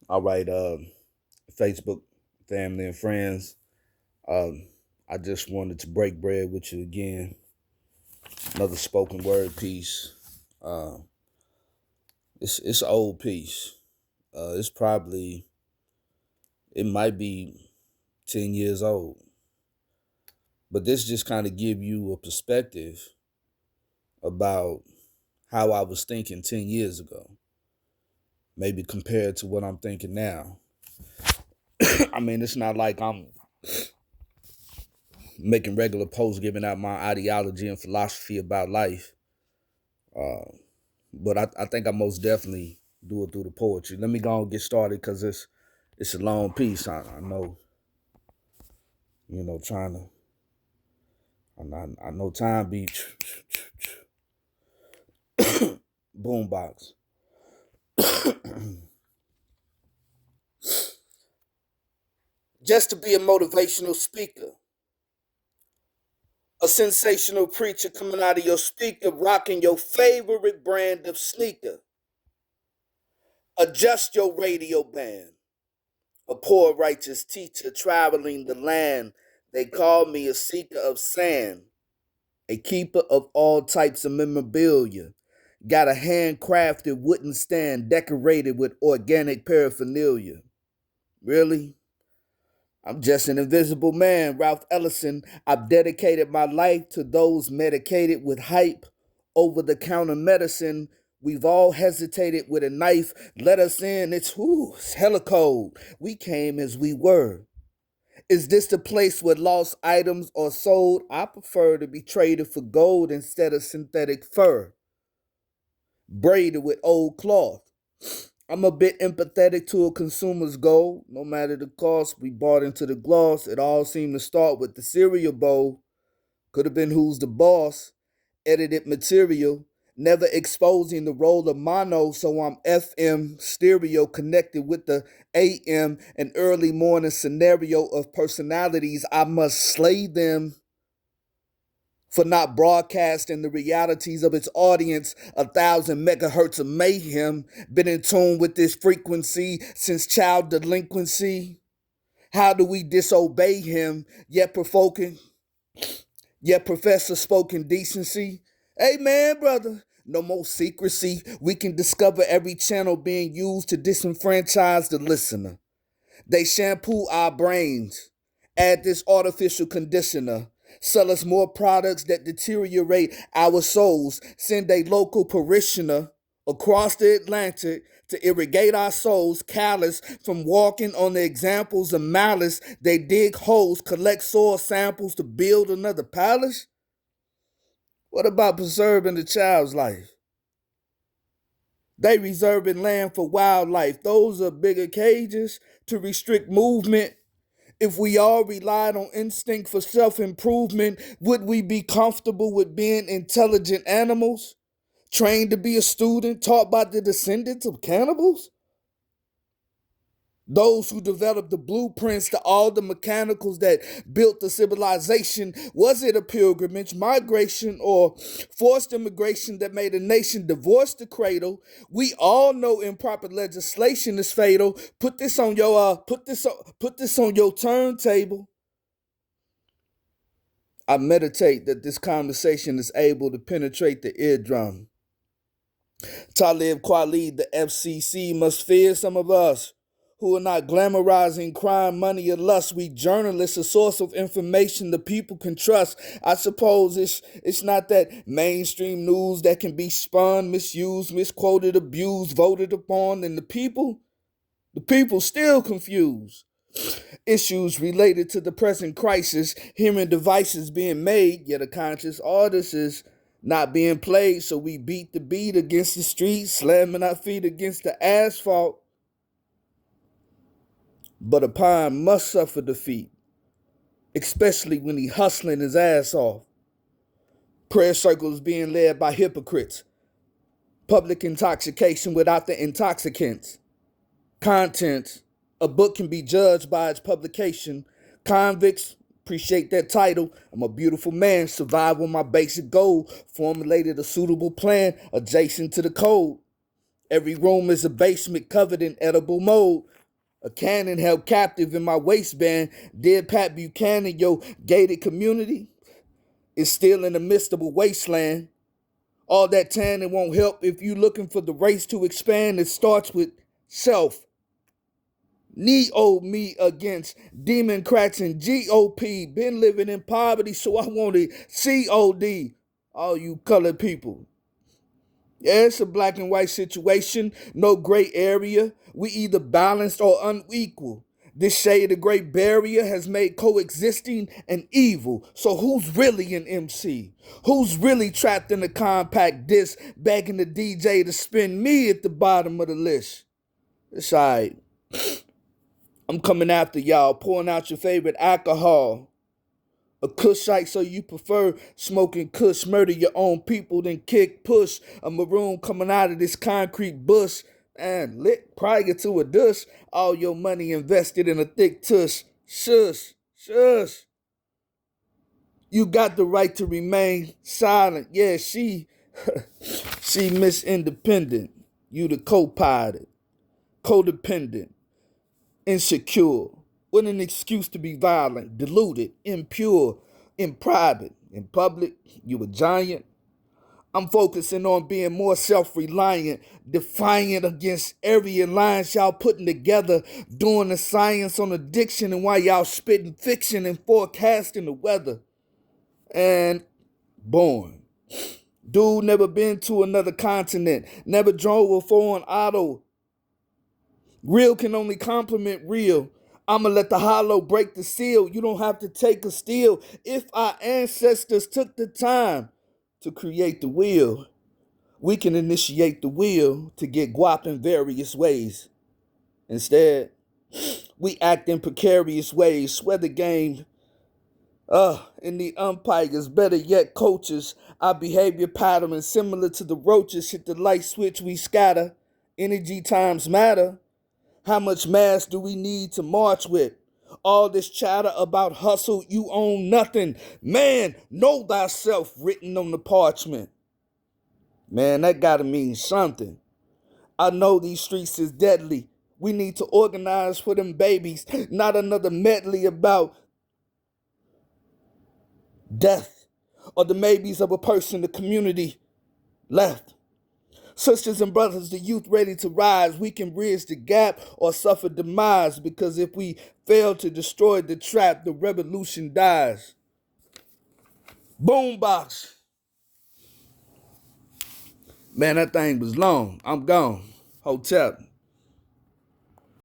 All right, Facebook family and friends. Um, I just wanted to break bread with you again. Another spoken word piece. Uh, it's an old piece. It's probably it might be 10 years old, but this just kind of give you a perspective about how I was thinking 10 years ago, maybe compared to what I'm thinking now. I mean, it's not like I'm making regular posts giving out my ideology and philosophy about life. Uh, but I think I most definitely do it through the poetry. Let me go and get started because it's a long piece. I know, trying to. I know time be boombox. Just to be a motivational speaker, a sensational preacher coming out of your speaker, rocking your favorite brand of sneaker. Adjust your radio band. A poor righteous teacher traveling the land. They call me a seeker of sand, a keeper of all types of memorabilia. Got a handcrafted wooden stand decorated with organic paraphernalia. Really? I'm just an invisible man, Ralph Ellison. I've dedicated my life to those medicated with hype, over the counter medicine. We've all hesitated with a knife. Let us in. It's hella cold. We came as we were. Is this the place where lost items are sold? I prefer to be traded for gold instead of synthetic fur, braided with old cloth. I'm a bit empathetic to a consumer's goal. No matter the cost, we bought into the gloss. It all seemed to start with the cereal bowl. Could have been Who's the Boss, edited material, never exposing the role of mono, so I'm FM stereo connected with the AM, an early morning scenario of personalities. I must slay them for not broadcasting the realities of its audience. 1,000 megahertz of mayhem, been in tune with this frequency since child delinquency. How do we disobey him, yet provoking, yet professor spoken decency? Hey man, brother, no more secrecy. We can discover every channel being used to disenfranchise the listener. They shampoo our brains, add this artificial conditioner, sell us more products that deteriorate our souls, send a local parishioner across the Atlantic to irrigate our souls, callous from walking on the examples of malice. They dig holes, collect soil samples to build another palace. What about preserving the child's life? They reserving land for wildlife. Those are bigger cages to restrict movement. If we all relied on instinct for self improvement, would we be comfortable with being intelligent animals? Trained to be a student, taught by the descendants of cannibals? Those who developed the blueprints to all the mechanicals that built the civilization. Was it a pilgrimage, migration, or forced immigration that made a nation divorce the cradle? We all know improper legislation is fatal. Put this on your turntable. I meditate that this conversation is able to penetrate the eardrum. Talib Kweli, the FCC, must fear some of us who are not glamorizing crime, money, or lust. We journalists, a source of information the people can trust. I suppose it's not that mainstream news that can be spun, misused, misquoted, abused, voted upon, and the people still confused. Issues related to the present crisis, hearing devices being made, yet a conscious artist is not being played, so we beat the beat against the streets, slamming our feet against the asphalt. But a pine must suffer defeat, especially when he hustling his ass off. Prayer circles being led by hypocrites. Public intoxication without the intoxicants. Content. A book can be judged by its publication. Convicts, appreciate that title. I'm a beautiful man, survive on my basic goal. Formulated a suitable plan adjacent to the code. Every room is a basement covered in edible mold. A cannon held captive in my waistband. Dead Pat Buchanan, your gated community, is still in the midst of a wasteland. All that tanning won't help if you looking for the race to expand. It starts with self. Neo me against Democrats and GOP. Been living in poverty, so I wanted COD. All you colored people. Yeah, it's a black and white situation, no gray area. We either balanced or unequal. This shade of Great Barrier has made coexisting an evil. So who's really an MC? Who's really trapped in a compact disc, begging the DJ to spin me at the bottom of the list? It's alright. I'm coming after y'all, pouring out your favorite alcohol. A Kushite, so you prefer smoking Kush, murder your own people, then kick push. A maroon coming out of this concrete bush and lit prior to a dush. All your money invested in a thick tush. Shush, shush. You got the right to remain silent. Yeah, she Miss Independent. You the co-pilot, codependent, insecure, with an excuse to be violent, deluded, impure, in private. In public, you a giant. I'm focusing on being more self-reliant, defiant against every alliance y'all putting together, doing the science on addiction and why y'all spitting fiction and forecasting the weather. And born. Dude never been to another continent, never drove a foreign auto. Real can only complement real. I'ma let the hollow break the seal. You don't have to take a steal. If our ancestors took the time to create the wheel, we can initiate the wheel to get guap in various ways. Instead, we act in precarious ways, swear the game. And the umpires, better yet coaches, our behavior pattern is similar to the roaches. Hit the light switch, we scatter. Energy times matter. How much mass do we need to march with? All this chatter about hustle, you own nothing. Man, know thyself written on the parchment. Man, that gotta mean something. I know these streets is deadly. We need to organize for them babies, not another medley about death or the maybes of a person the community left. Sisters and brothers, the youth ready to rise. We can bridge the gap or suffer demise, because if we fail to destroy the trap, the revolution dies. Boombox. Man, that thing was long. I'm gone. Hotel.